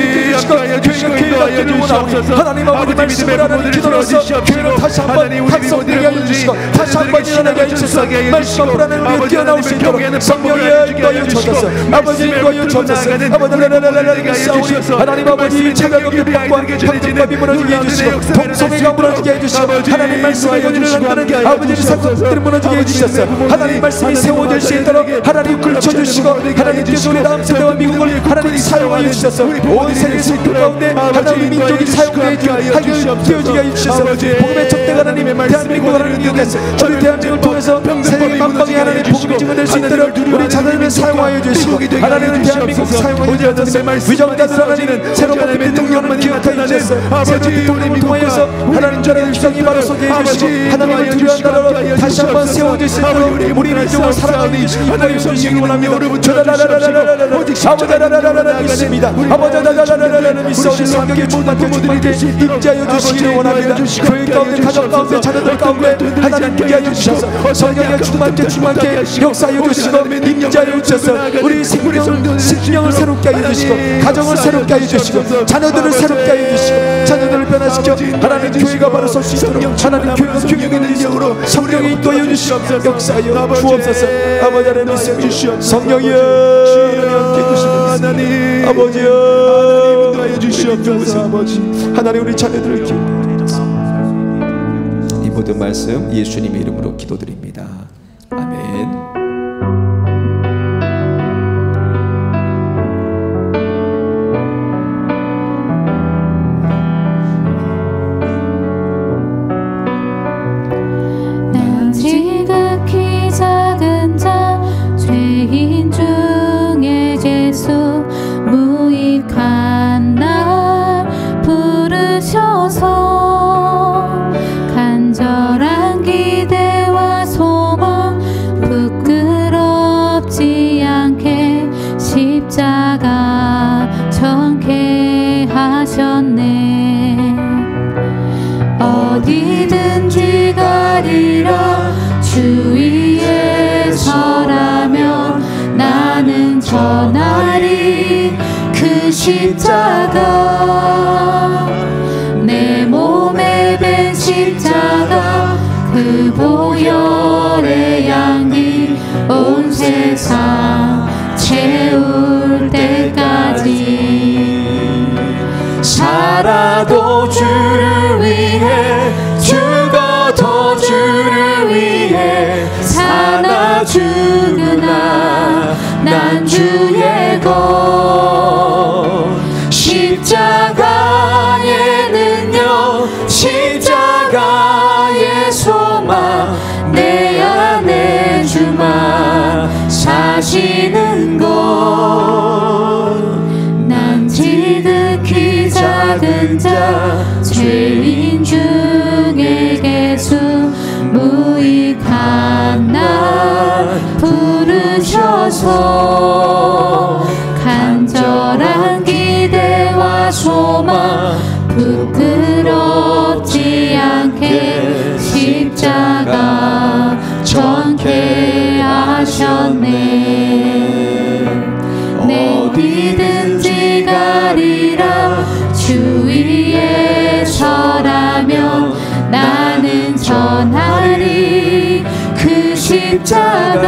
인도하여 주시고 인도하여 주시옵소서. 하나님 아버지 말씀을 하나님 기도로서 교회를 다시 한번 각성되게 하여 주시고 다시 한번 일어나게 하여 주셔서 말씀 앞으로 하나님 우리가 뛰어나올 수 있도록 성령이여 인도하여 주옵소서. 아버지 인도하여 주옵소서. 하나님 아버지 차별금지 법과 평등법이 무너지게 해주시고 동성애가 무너지게 해주시고 하나님 말씀을 읽어주시고 아버지의 사건들을 무너지게 해주셔서 하나님 말씀이 세워질 수 있도록 하나님 굴쳐주시고 하나님께서 우리 다음 세대와 미국을 하나님 사용하여 주셔서 온 세계 세계 가운데 하나님 민족이 사용되게 되어지게 해주셔서 복음의 척대가 하나님 대한민국 하나님 이용해서 우리 대한민국을 통해서 세계 만방에 하나님 복음이 증언될 수 있도록 우리 자녀님을 사용하여 주시고 하나님은 대한민국 사용하여 주셔서 위정자들 하나님 새로운 복음의 능력을 기억하여 주셔서 새로운 대통령을 통하여서 하나님 전의 기상이 바로 서게 해주시고 하나님을 두려워한 나라로 다시 한번 세워질 수 있도록 우리 민족을 사랑하는 인도해 주시기 원합니다. 아버지 믿습니다. 아버지 믿사오니 성령의 충만케 임재하여 주시기를 원합니다. 교회 가운데 가정 가운데 자녀들 가운데 하나님 임재하여 주셔서 성령의 충만케 역사하여 주시고 임재하여 주셔서 우리 생명을 새롭게 하여 주시고 가정을 새롭게 하여 주시고 자녀들을 새롭게 하여 주시고 자녀들을 변화시켜 하나님 교회가 바로 설 수 있도록 하나님 교회가 교육의 능력으로 성령이 인도하여 주시고 역사하여 주옵소서. 아버지 하나님 믿습니다. 성령이여 하나님 아버지여 인도하여 주시옵소서. 아버지 하나님 우리 자녀들을 이 모든 말씀 예수님의 이름으로 기도드립니다. 아멘. 지극히 작은 자 죄인 중 어디든지 가리라. 주 위에 서라면 나는 전하리. 그 십자가 내 몸에 밴 십자가 그 보혈의 향기 온 세상 채울 때까지 살아도 주를 위해 죽어도 주를 위해 사나 죽으나 난 주의 것. 십자가에는요 십자가의 소망 내 안에 주만 사시는 곳. 난 지극히 작은 자 죄인 중에 개수 무익한 날 부르셔서 간절한 기대와 소망 부끄럽지 않게 십자가 전케 하셨네. 어디든지 가리라. 주 위에 서라면 나는 전하리. 그 십자가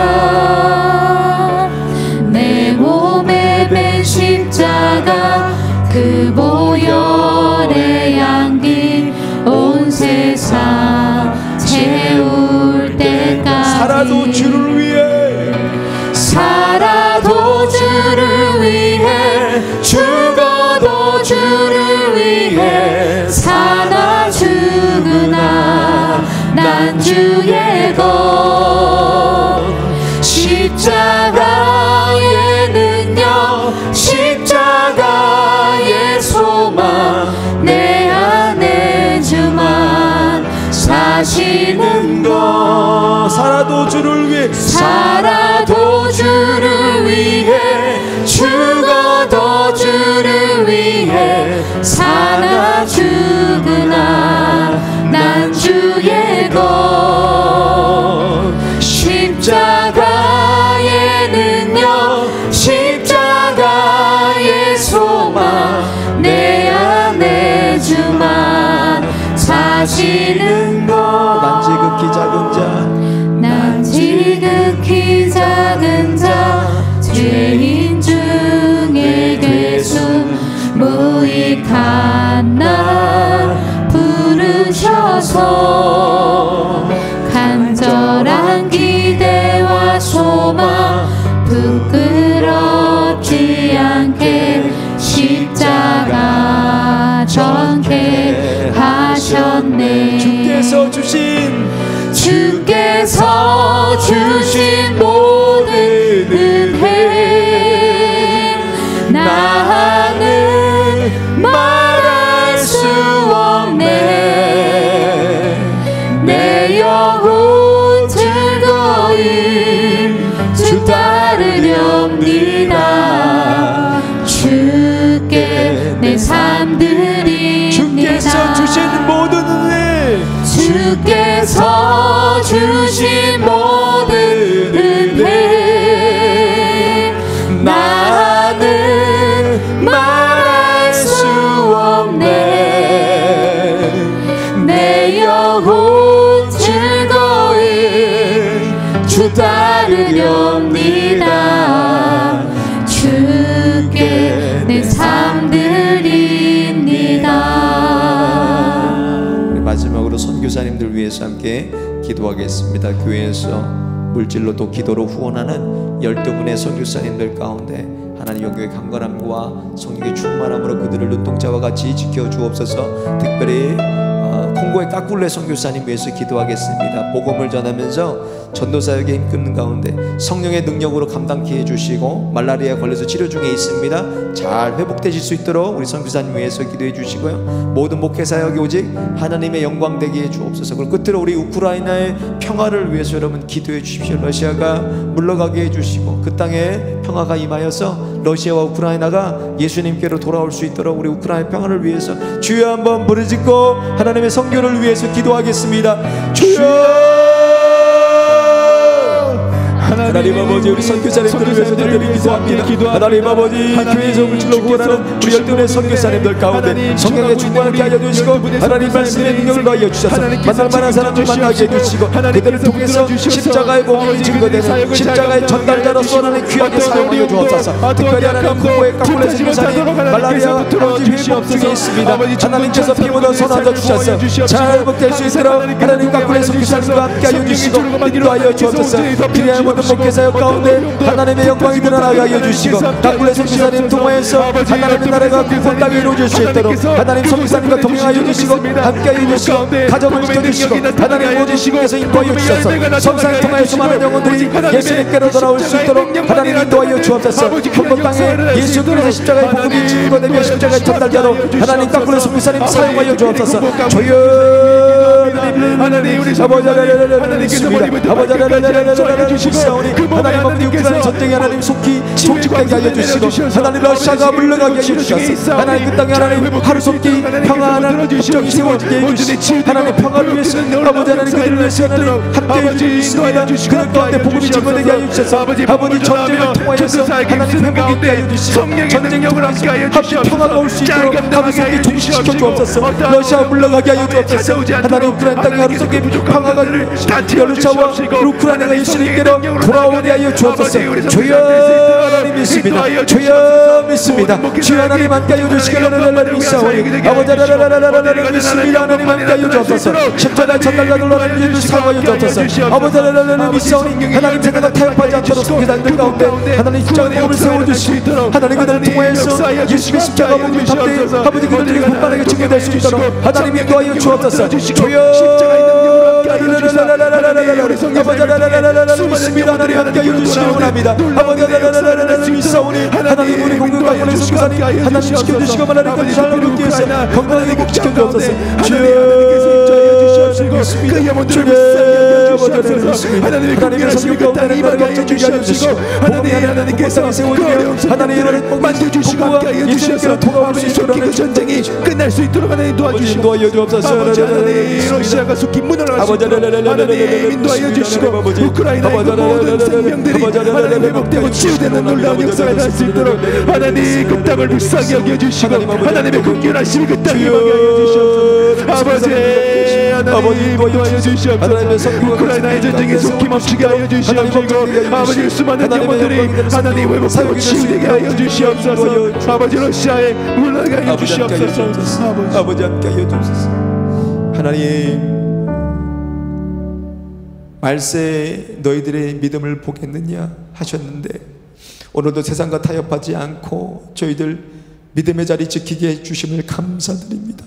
내 몸에 밴 십자가 그 보혈의 향기 온 세상 채울 때까지 살아도 주를 위해 살아도 주를 위해 죽어도 주를 위해 사나 죽으나 난 주의 것. 십자가에는요 십자가의 소망 내 안에 주만 사시는 것. 살아도 주를 위해 살아도 주를 위해 죽어도 주를 위해 사나 죽으나 난 주의 것. 십자가에는요 십자가의 소망 내 안에 주만 사시는 것. 난 지극히 작은 자 난 지극히 작은 자 죄인 중에 괴수 무익한 날 부르셔서 간절한 기대와 소망 부끄럽지 않게 십자가 전케 하셨네. 주께서 주신 모든 은혜 나는 말할 수 없네. 내 영혼 즐거이 주 따르렵니다. 주께 내 삶 드립니다. 주께서 주신 모든 은혜 주께서 주신 모든 은혜 나는 말할 수 없네. 내 영혼 즐거이 주 따르렵니다. 주께 내 삶 드립니다. 마지막으로 선교사님들 위해서 함께 기도하겠습니다. 교회에서 물질로도 기도로 후원하는 12분의 선교사님들 가운데 하나님 영교의 강건함과 성령의 충만함으로 그들을 눈동자와 같이 지켜주옵소서. 특별히 콩고의 까꿀레 선교사님 위해서 기도하겠습니다. 복음을 전하면서 전도사역에 힘쓰는 가운데 성령의 능력으로 감당케 해주시고 말라리아에 걸려서 치료 중에 있습니다. 잘 회복되실 수 있도록 우리 선교사님 위해서 기도해 주시고요. 모든 목회사역이 오직 하나님의 영광 되게 해 주옵소서. 그리고 끝으로 우리 우크라이나의 평화를 위해서 여러분 기도해 주십시오. 러시아가 물러가게 해 주시고 그 땅에 평화가 임하여서 러시아와 우크라이나가 예수님께로 돌아올 수 있도록 우리 우크라이나 평화를 위해서 주여 한번 부르짖고 하나님의 선교를 위해서 기도하겠습니다. 주여 하나님 아버지, 우리 선교사님들을 위해서 저들이 기도합니다. 하나님 아버지, 교회에서 물질로 구원하는 우리 열두의 선교사님들 가운데 성령의 충만하게 하여 주시고 하나님 말씀의 능력을 더하여 주셔서 만날만한 사람들 만나게 해주시고 그들을 통해서 십자가의 복음이 증거되는 십자가의 전달자로서 하나님 귀하게 사용하여 주옵소서. 특별히 하나님 공고의 까불레 선교사님 말라리아 아버지 회복 중에 있습니다. 하나님께서 피 묻어 손 얹어 주셔서 잘 복될 수 있도록 하나님 까불레 선교사님과 함께하여 주시고 인도하여 주옵소서. 기대하는 모든 목회사역 가운데 하나님의 영광이 드러나게 하여 주시고 까불레 선교사님 통하여서 하나님의 나라가 구원 땅에 이루어질 수 있도록 하나님 선교사님과 동행하여 주시고 함께하여 주시고 가정을 지켜주시고 하나님 모든 시국에서 인도하여 주셔서 성상을 통하여서 많은 영혼들이 예수님께로 돌아올 수 있도록 하나님 인도하여 주옵소서. 한국 땅에 예수 그리스도의 십자가의 복음이 증거되며 십자가의 전달자로 하나님 까불레 선교사님 사용하여 주옵소서. 조여 하나님 우리 아버지 하나님께서 아버지 하나님 아버지 우크라이나 전쟁에 하나님 속히 종식되게 하여 주시고 하나님 러시아가 물러가게 하여 주셔서 하나님 그 땅에 하나님 하루속히 평안한 국정이 세워지게 해주시고 하나님 평화를 위해서 아버지 하나님 그들을 위해서 하나님 함께해 주시습니다. 그들 가운데 복음이 증거되게 하여 주셔서 아버지 전쟁을 통하여서 하나님 회복이 하여 주시고 전쟁을 통해서 함께 평화가 올 수 있도록 하루속히 종식시켜 주옵소서. 러시아 물러가게 하여 주옵소서. 하나님 우크라이나 땅에 하루속히 평화가 러시아와 우크라이나가 예수님께로 돌아오게 하여 주옵소서. 주여 하나님 믿습니다. 주여 믿습니다. 주여 하나님 함께하여 주시기를 믿사오니 아버지 하나님 믿습니다. 하나님 함께하여 주옵소서. 십자가의 전달자들로 하나님 사랑하여 주옵소서. 아버지 하나님 믿사오니 하나님 세계가 타협하지 않도록 선교사님들 가운데 하나님 십자가의 복음을 세워주시고 하나님 그들을 통하여서 예수의 십자가 복음을 담대 아버지 그들에게 분만하게 증거될 수 있도록 하나님 인도하여 주옵소서. 주여 믿습니다. 하나님 함께하여 주시기 원합니다. 아버지 하나님 믿사오니 하나님 우리 공동과 하나님 선교사님 하나님 지켜주시고 하나님 감사를 얻기 위해서 건강하게 꼭 지켜주옵소서. 그 영혼들을 하나님의 공개를 하시고 땅이 임하게 주시옵시고 하나님께서 하나님 만져주시고 함께하여 주셔서 아버지 속히 그 전쟁이 끝날 수 있도록 하나님 도와주시고 아버지 하나님 러시아가 속히 무너나시고 하나님 인도하여 주시고 우크라이나의 모든 생명들이 하나님 회복되고 치유되는 놀라운 역사가 날 수 있도록 하나님 그 땅을 불쌍히 여겨주시고 하나님의 긍휼하심이 그 땅에 임하게 하여 주시옵소서. 아버지 하나님 인도하여 주시옵소서. 우크라이나의 전쟁이 속히 멈추게 하여 주시옵시고 아버지 수많은 영혼들이 하나님 회복하고 치유되게 하여 주시옵소서. 아버지 러시아에 물러가게 하여 주시옵소서. 아버지 함께 하여 주옵소서. 하나님 말세에 너희들의 믿음을 보겠느냐 하셨는데 오늘도 세상과 타협하지 않고 저희들 믿음의 자리 지키게 해주심을 감사드립니다.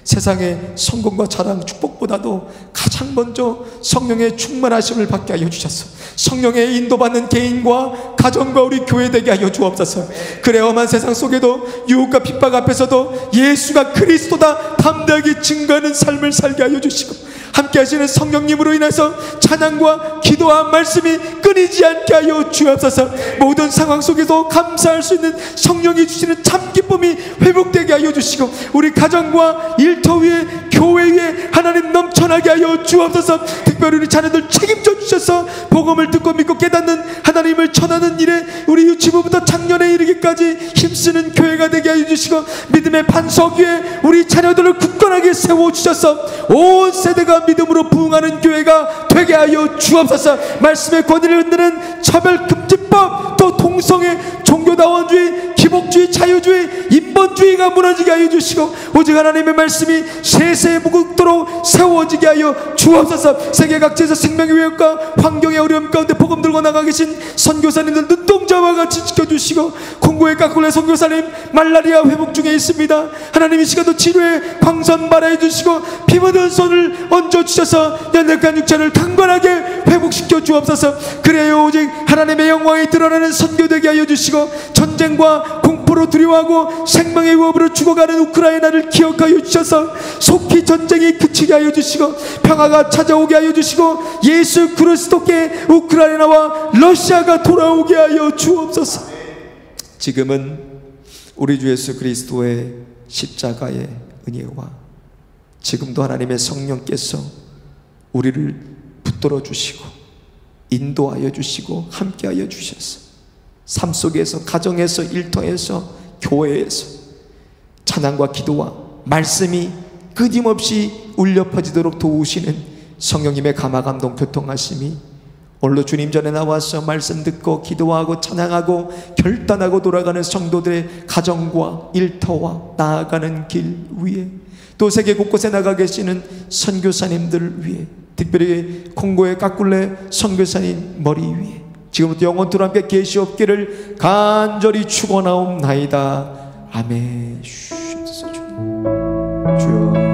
세상의 성공과 자랑 축복보다도 가장 먼저 성령의 충만하심을 받게 하여 주셨소. 성령의 인도받는 개인과 가정과 우리 교회 되게 하여 주옵소서. 그래 험한 세상 속에도 유혹과 핍박 앞에서도 예수가 그리스도다 담대하게 증거하는 삶을 살게 하여 주시고 함께 하시는 성령님으로 인해서 찬양과 기도와 말씀이 끊이지 않게 하여 주옵소서. 모든 상황 속에서 감사할 수 있는 성령이 주시는 참 기쁨이 회복되게 하여 주시고 우리 가정과 일터 위에 교회 위에 하나님 넘쳐나게 하여 주옵소서. 특별히 우리 자녀들 책임져 주셔서 복음을 듣고 믿고 깨닫는 하나님을 전하는 일에 우리 유치부부터 작년에 이르기까지 힘쓰는 교회가 되게 하여 주시고 믿음의 반석 위에 우리 자녀들을 굳건하게 세워주셔서 온 세대가 믿음으로 부흥하는 교회가 되게 하여 주옵소서. 말씀의 권위를 흔드는 차별금지법 또 동성애 종교다원주의 기복주의 자유주의 인본주의가 무너지게 하여 주시고 오직 하나님의 말씀이 세세에 묵도록 세워지게 하여 주옵소서. 세계 각지에서 생명의 위협과 환경의 어려움 가운데 복음 들고 나가 계신 선교사님들 눈동자와 같이 지켜주시고 콩고의 까꿀레 선교사님 말라리아 회복 중에 있습니다. 하나님 이 시간도 치료에 광선 발하여 주시고 피 묻은 손을 얹어주셔서 연약한 육체를 강건하게 회복시켜 주옵소서. 그래요 오직 하나님의 영광이 드러나는 선교되게 하여 주시고 전쟁과 공포로 두려워하고 생명의 위협으로 죽어가는 우크라이나를 기억하여 주셔서 속히 전쟁이 그치게 하여 주시고 평화가 찾아오게 하여 주시고 예수 그리스도께 우크라이나와 러시아가 돌아오게 하여 주옵소서. 지금은 우리 주 예수 그리스도의 십자가의 은혜와 지금도 하나님의 성령께서 우리를 붙들어 주시고 인도하여 주시고 함께하여 주셔서 삶 속에서, 가정에서, 일터에서, 교회에서 찬양과 기도와 말씀이 끊임없이 울려 퍼지도록 도우시는 성령님의 감화감동 교통하심이 오늘도 주님 전에 나와서 말씀 듣고 기도하고 찬양하고 결단하고 돌아가는 성도들의 가정과 일터와 나아가는 길 위에, 또 세계 곳곳에 나가 계시는 선교사님들 위해, 특별히 콩고의 까꿀레 선교사님 머리 위에 지금부터 영원토록 함께 계시옵기를 간절히 축원하옵나이다. 아멘. 주여.